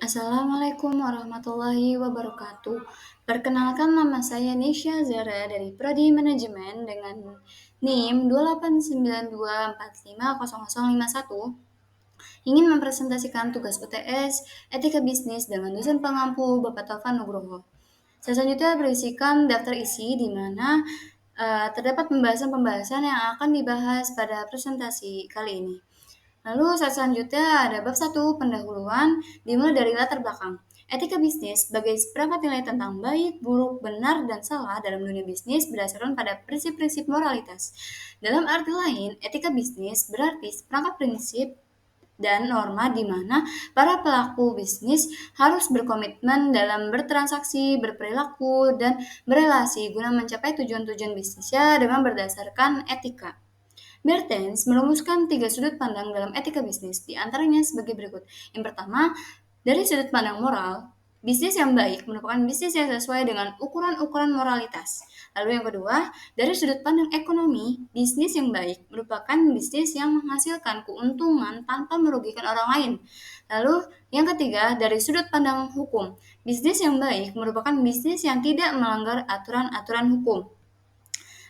Assalamualaikum warahmatullahi wabarakatuh. Perkenalkan nama saya Nisha Zara dari Prodi Manajemen dengan NIM 28924500051. Ingin mempresentasikan tugas UTS Etika Bisnis dengan dosen pengampu Bapak Taufan Nugroho. Selanjutnya berisikan daftar isi di mana terdapat pembahasan-pembahasan yang akan dibahas pada presentasi kali ini. Lalu selanjutnya ada bab 1 pendahuluan dimulai dari latar belakang. Etika bisnis sebagai seperangkat nilai tentang baik, buruk, benar, dan salah dalam dunia bisnis berdasarkan pada prinsip-prinsip moralitas. Dalam arti lain, etika bisnis berarti seperangkat prinsip dan norma di mana para pelaku bisnis harus berkomitmen dalam bertransaksi, berperilaku, dan berelasi guna mencapai tujuan-tujuan bisnisnya dengan berdasarkan etika. Mertens merumuskan 3 sudut pandang dalam etika bisnis, di antaranya sebagai berikut. Yang pertama, dari sudut pandang moral, bisnis yang baik merupakan bisnis yang sesuai dengan ukuran-ukuran moralitas. Lalu yang kedua, dari sudut pandang ekonomi, bisnis yang baik merupakan bisnis yang menghasilkan keuntungan tanpa merugikan orang lain. Lalu yang ketiga, dari sudut pandang hukum, bisnis yang baik merupakan bisnis yang tidak melanggar aturan-aturan hukum.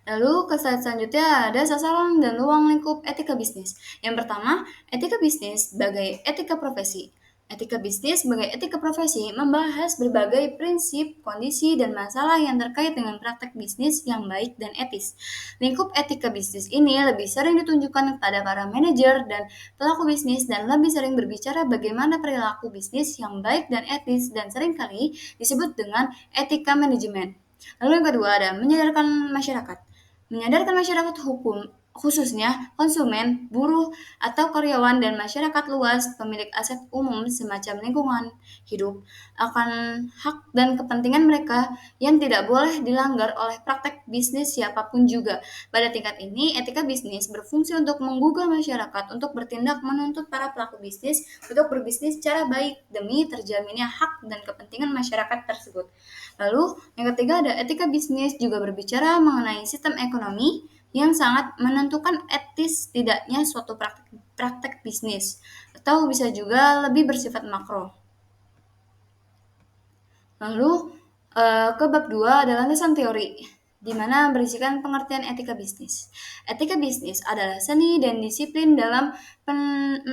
Lalu ke slide selanjutnya ada sasaran dan ruang lingkup etika bisnis. Yang pertama, etika bisnis sebagai etika profesi. Etika bisnis sebagai etika profesi membahas berbagai prinsip, kondisi, dan masalah yang terkait dengan praktek bisnis yang baik dan etis. Lingkup etika bisnis ini lebih sering ditunjukkan kepada para manajer dan pelaku bisnis dan lebih sering berbicara bagaimana perilaku bisnis yang baik dan etis dan seringkali disebut dengan etika manajemen. Lalu yang kedua ada menyadarkan masyarakat hukum, khususnya konsumen, buruh, atau karyawan dan masyarakat luas pemilik aset umum semacam lingkungan hidup akan hak dan kepentingan mereka yang tidak boleh dilanggar oleh praktek bisnis siapapun juga. Pada tingkat ini, etika bisnis berfungsi untuk menggugah masyarakat untuk bertindak menuntut para pelaku bisnis untuk berbisnis secara baik demi terjaminnya hak dan kepentingan masyarakat tersebut. Lalu, yang ketiga ada etika bisnis juga berbicara mengenai sistem ekonomi yang sangat menentukan etis tidaknya suatu praktek bisnis, atau bisa juga lebih bersifat makro. Lalu, ke bab 2 adalah landasan teori, di mana berisikan pengertian etika bisnis. Etika bisnis adalah seni dan disiplin dalam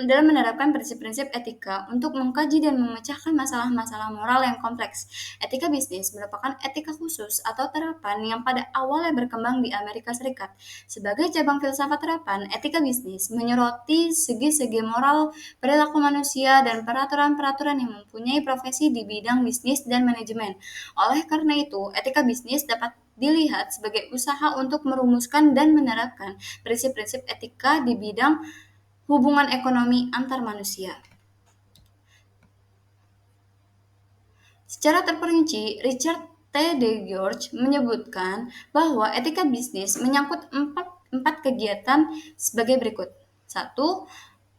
menerapkan prinsip-prinsip etika untuk mengkaji dan memecahkan masalah-masalah moral yang kompleks. Etika bisnis merupakan etika khusus atau terapan yang pada awalnya berkembang di Amerika Serikat. Sebagai cabang filsafat terapan, etika bisnis menyoroti segi-segi moral, perilaku manusia, dan peraturan-peraturan yang mempunyai profesi di bidang bisnis dan manajemen. Oleh karena itu, etika bisnis dapat dilihat sebagai usaha untuk merumuskan dan menerapkan prinsip-prinsip etika di bidang hubungan ekonomi antar manusia. Secara terperinci, Richard T. De George menyebutkan bahwa etika bisnis menyangkut empat kegiatan sebagai berikut. 1.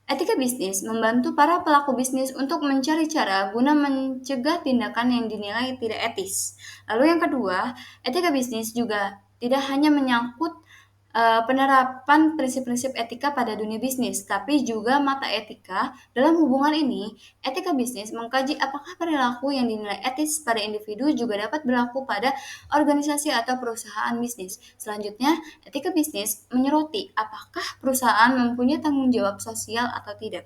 Etika bisnis membantu para pelaku bisnis untuk mencari cara guna mencegah tindakan yang dinilai tidak etis. Lalu yang kedua, etika bisnis juga tidak hanya menyangkut penerapan prinsip-prinsip etika pada dunia bisnis, tapi juga mata etika. Dalam hubungan ini, etika bisnis mengkaji apakah perilaku yang dinilai etis pada individu juga dapat berlaku pada organisasi atau perusahaan bisnis. Selanjutnya, etika bisnis menyoroti apakah perusahaan mempunyai tanggung jawab sosial atau tidak.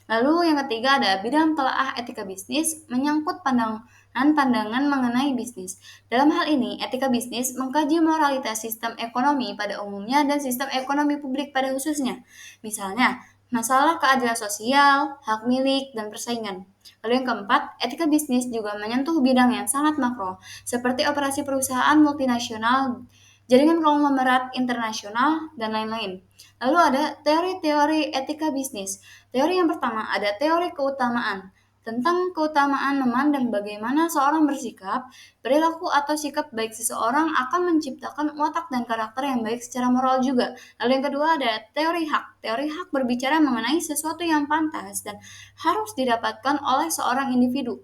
Lalu yang ketiga ada bidang telaah etika bisnis menyangkut pandangan mengenai bisnis. Dalam hal ini, etika bisnis mengkaji moralitas sistem ekonomi pada umumnya dan sistem ekonomi publik pada khususnya. Misalnya, masalah keadilan sosial, hak milik, dan persaingan. Lalu yang keempat, etika bisnis juga menyentuh bidang yang sangat makro, seperti operasi perusahaan multinasional, jaringan konglomerat internasional, dan lain-lain. Lalu ada teori-teori etika bisnis. Teori yang pertama ada teori keutamaan. Tentang keutamaan memandang bagaimana seorang bersikap, perilaku atau sikap baik seseorang akan menciptakan watak dan karakter yang baik secara moral juga. Lalu yang kedua ada teori hak. Teori hak berbicara mengenai sesuatu yang pantas dan harus didapatkan oleh seorang individu.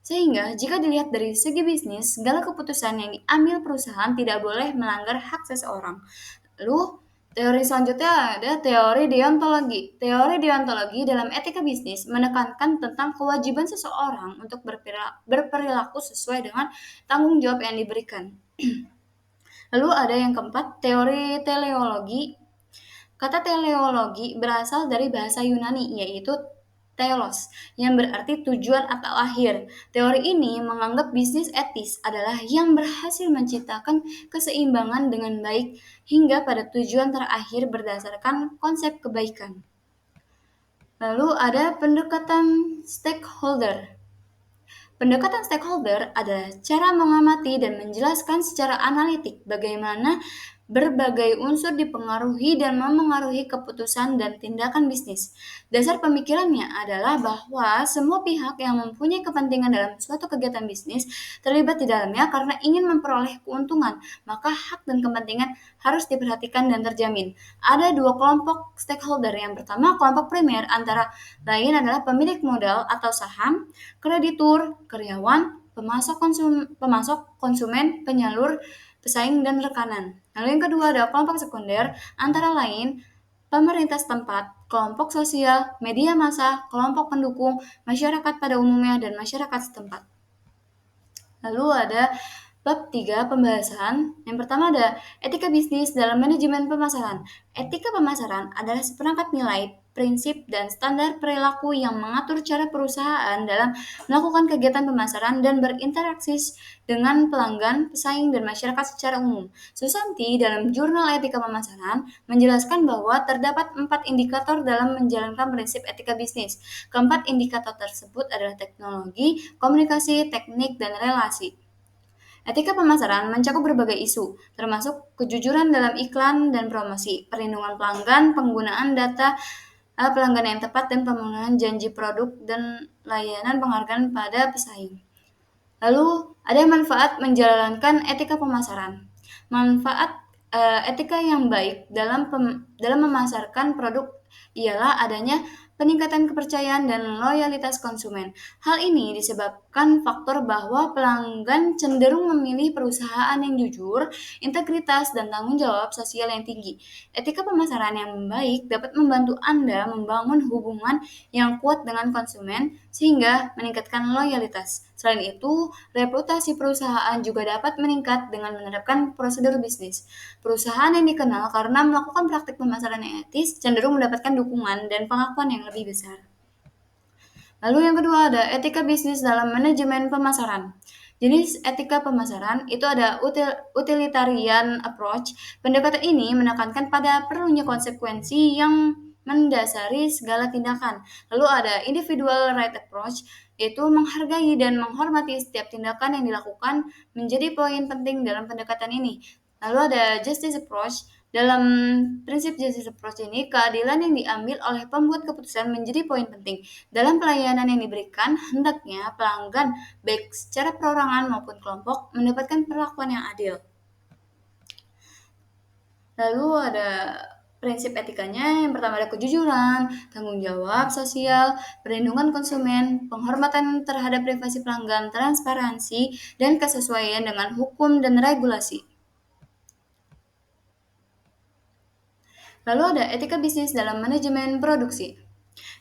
Sehingga jika dilihat dari segi bisnis, segala keputusan yang diambil perusahaan tidak boleh melanggar hak seseorang. Lalu Teori selanjutnya ada teori deontologi. Teori deontologi dalam etika bisnis menekankan tentang kewajiban seseorang untuk berperilaku sesuai dengan tanggung jawab yang diberikan. Lalu ada yang keempat, teori teleologi. Kata teleologi berasal dari bahasa Yunani, yaitu telos, yang berarti tujuan atau akhir. Teori ini menganggap bisnis etis adalah yang berhasil menciptakan keseimbangan dengan baik hingga pada tujuan terakhir berdasarkan konsep kebaikan. Lalu ada pendekatan stakeholder. Pendekatan stakeholder adalah cara mengamati dan menjelaskan secara analitik bagaimana berbagai unsur dipengaruhi dan memengaruhi keputusan dan tindakan bisnis. Dasar pemikirannya adalah bahwa semua pihak yang mempunyai kepentingan dalam suatu kegiatan bisnis terlibat di dalamnya karena ingin memperoleh keuntungan, maka hak dan kepentingan harus diperhatikan dan terjamin. Ada dua kelompok stakeholder. Yang pertama, kelompok primer antara lain adalah pemilik modal atau saham, kreditur, karyawan, pemasok, konsumen, penyalur, pesaing, dan rekanan. Lalu yang kedua ada kelompok sekunder, antara lain pemerintah setempat, kelompok sosial, media massa, kelompok pendukung, masyarakat pada umumnya, dan masyarakat setempat. Lalu ada bab 3 pembahasan. Yang pertama ada etika bisnis dalam manajemen pemasaran. Etika pemasaran adalah seperangkat nilai, prinsip, dan standar perilaku yang mengatur cara perusahaan dalam melakukan kegiatan pemasaran dan berinteraksi dengan pelanggan, pesaing, dan masyarakat secara umum. Susanti dalam Jurnal Etika Pemasaran menjelaskan bahwa terdapat 4 indikator dalam menjalankan prinsip etika bisnis. Keempat indikator tersebut adalah teknologi, komunikasi, teknik, dan relasi. Etika pemasaran mencakup berbagai isu, termasuk kejujuran dalam iklan dan promosi, perlindungan pelanggan, penggunaan data pelanggan yang tepat, dan pemenuhan janji produk dan layanan penghargaan pada pesaing. Lalu, ada manfaat menjalankan etika pemasaran. Manfaat etika yang baik dalam memasarkan produk ialah adanya peningkatan kepercayaan dan loyalitas konsumen. Hal ini disebabkan faktor bahwa pelanggan cenderung memilih perusahaan yang jujur, integritas, dan tanggung jawab sosial yang tinggi. Etika pemasaran yang baik dapat membantu Anda membangun hubungan yang kuat dengan konsumen sehingga meningkatkan loyalitas. Selain itu, reputasi perusahaan juga dapat meningkat dengan menerapkan prosedur bisnis. Perusahaan yang dikenal karena melakukan praktik pemasaran yang etis cenderung mendapatkan dukungan dan pengakuan yang lebih besar. Lalu yang kedua ada etika bisnis dalam manajemen pemasaran. Jenis etika pemasaran itu ada utilitarian approach. Pendekatan ini menekankan pada perlunya konsekuensi yang mendasari segala tindakan. Lalu ada individual right approach, yaitu menghargai dan menghormati setiap tindakan yang dilakukan menjadi poin penting dalam pendekatan ini. Lalu ada justice approach. Dalam prinsip justice approach ini, keadilan yang diambil oleh pembuat keputusan menjadi poin penting. Dalam pelayanan yang diberikan, hendaknya pelanggan, baik secara perorangan maupun kelompok, mendapatkan perlakuan yang adil. Lalu ada prinsip etikanya, yang pertama ada kejujuran, tanggung jawab sosial, perlindungan konsumen, penghormatan terhadap privasi pelanggan, transparansi, dan kesesuaian dengan hukum dan regulasi. Lalu ada etika bisnis dalam manajemen produksi.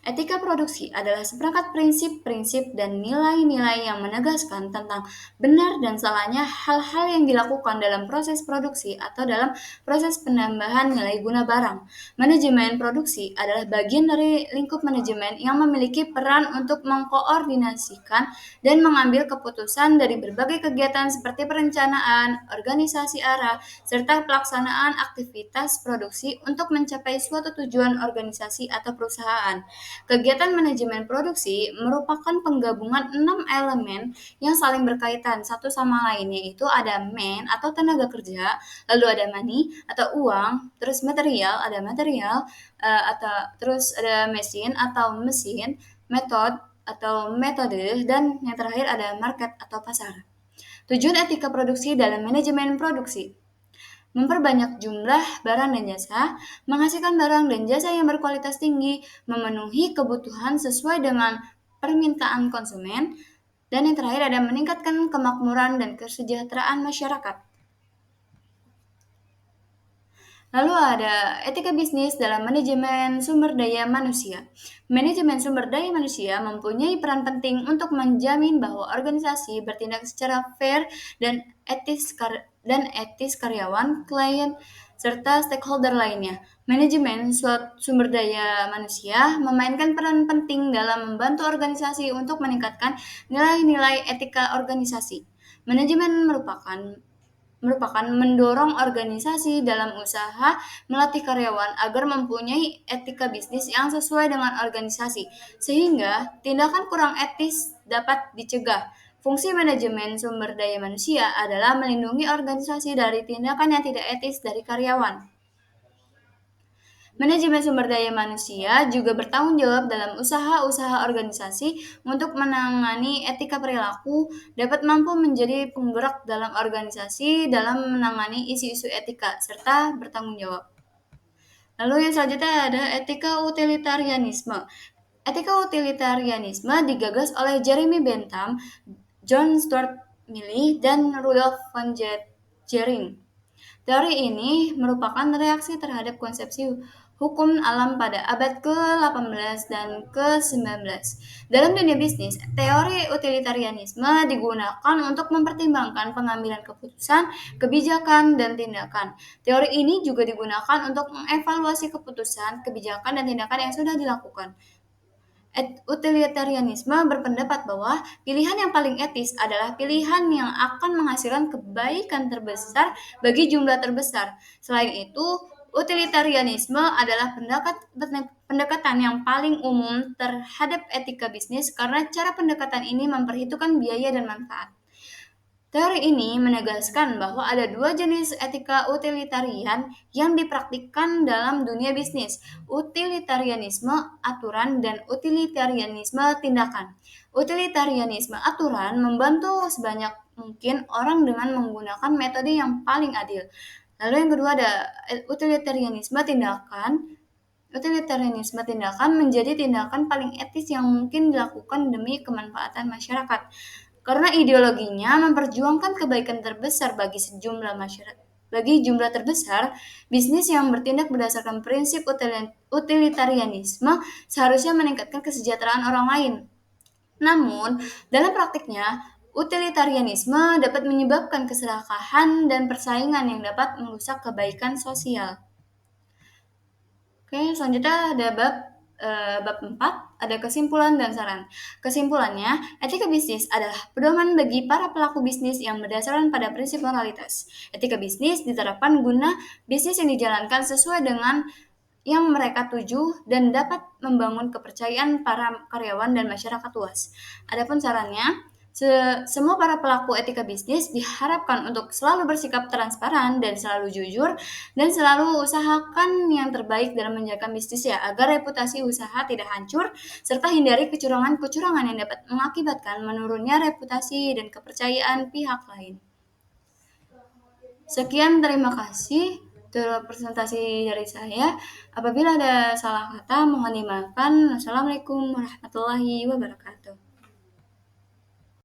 Etika produksi adalah seperangkat prinsip-prinsip dan nilai-nilai yang menegaskan tentang benar dan salahnya hal-hal yang dilakukan dalam proses produksi atau dalam proses penambahan nilai guna barang. Manajemen produksi adalah bagian dari lingkup manajemen yang memiliki peran untuk mengkoordinasikan dan mengambil keputusan dari berbagai kegiatan seperti perencanaan, organisasi arah, serta pelaksanaan aktivitas produksi untuk mencapai suatu tujuan organisasi atau perusahaan. Kegiatan manajemen produksi merupakan penggabungan 6 elemen yang saling berkaitan satu sama lain, yaitu ada man atau tenaga kerja, lalu ada money atau uang, terus material, atau terus ada mesin atau mesin, method atau metode, dan yang terakhir ada market atau pasar. Tujuan etika produksi dalam manajemen produksi: memperbanyak jumlah barang dan jasa, menghasilkan barang dan jasa yang berkualitas tinggi, memenuhi kebutuhan sesuai dengan permintaan konsumen, dan yang terakhir ada meningkatkan kemakmuran dan kesejahteraan masyarakat. Lalu ada etika bisnis dalam manajemen sumber daya manusia. Manajemen sumber daya manusia mempunyai peran penting untuk menjamin bahwa organisasi bertindak secara fair dan etis karyawan, klien, serta stakeholder lainnya. Manajemen suatu sumber daya manusia memainkan peran penting dalam membantu organisasi untuk meningkatkan nilai-nilai etika organisasi. Manajemen merupakan mendorong organisasi dalam usaha melatih karyawan agar mempunyai etika bisnis yang sesuai dengan organisasi, sehingga tindakan kurang etis dapat dicegah. Fungsi manajemen sumber daya manusia adalah melindungi organisasi dari tindakan yang tidak etis dari karyawan. Manajemen sumber daya manusia juga bertanggung jawab dalam usaha-usaha organisasi untuk menangani etika perilaku, dapat mampu menjadi penggerak dalam organisasi dalam menangani isu-isu etika, serta bertanggung jawab. Lalu yang selanjutnya ada etika utilitarianisme. Etika utilitarianisme digagas oleh Jeremy Bentham, John Stuart Mill, dan Rudolf von Jering. Teori ini merupakan reaksi terhadap konsepsi hukum alam pada abad ke-18 dan ke-19. Dalam dunia bisnis, teori utilitarianisme digunakan untuk mempertimbangkan pengambilan keputusan, kebijakan, dan tindakan. Teori ini juga digunakan untuk mengevaluasi keputusan, kebijakan, dan tindakan yang sudah dilakukan. Utilitarianisme berpendapat bahwa pilihan yang paling etis adalah pilihan yang akan menghasilkan kebaikan terbesar bagi jumlah terbesar. Selain itu, utilitarianisme adalah pendekatan yang paling umum terhadap etika bisnis karena cara pendekatan ini memperhitungkan biaya dan manfaat. Teori ini menegaskan bahwa ada dua jenis etika utilitarian yang dipraktikkan dalam dunia bisnis, utilitarianisme aturan dan utilitarianisme tindakan. Utilitarianisme aturan membantu sebanyak mungkin orang dengan menggunakan metode yang paling adil. Lalu yang kedua ada utilitarianisme tindakan. Utilitarianisme tindakan menjadi tindakan paling etis yang mungkin dilakukan demi kemanfaatan masyarakat. Karena ideologinya memperjuangkan kebaikan terbesar bagi jumlah terbesar, bisnis yang bertindak berdasarkan prinsip utilitarianisme seharusnya meningkatkan kesejahteraan orang lain. Namun, dalam praktiknya, utilitarianisme dapat menyebabkan keserakahan dan persaingan yang dapat merusak kebaikan sosial. Oke, selanjutnya ada bab 4, ada kesimpulan dan saran. Kesimpulannya, etika bisnis adalah pedoman bagi para pelaku bisnis yang berdasarkan pada prinsip moralitas. Etika bisnis diterapkan guna bisnis yang dijalankan sesuai dengan yang mereka tuju dan dapat membangun kepercayaan para karyawan dan masyarakat luas. Adapun sarannya, semua para pelaku etika bisnis diharapkan untuk selalu bersikap transparan dan selalu jujur dan selalu usahakan yang terbaik dalam menjaga bisnisnya agar reputasi usaha tidak hancur serta hindari kecurangan-kecurangan yang dapat mengakibatkan menurunnya reputasi dan kepercayaan pihak lain. Sekian, terima kasih untuk presentasi dari saya. Apabila ada salah kata, mohon dimaafkan. Wassalamualaikum warahmatullahi wabarakatuh.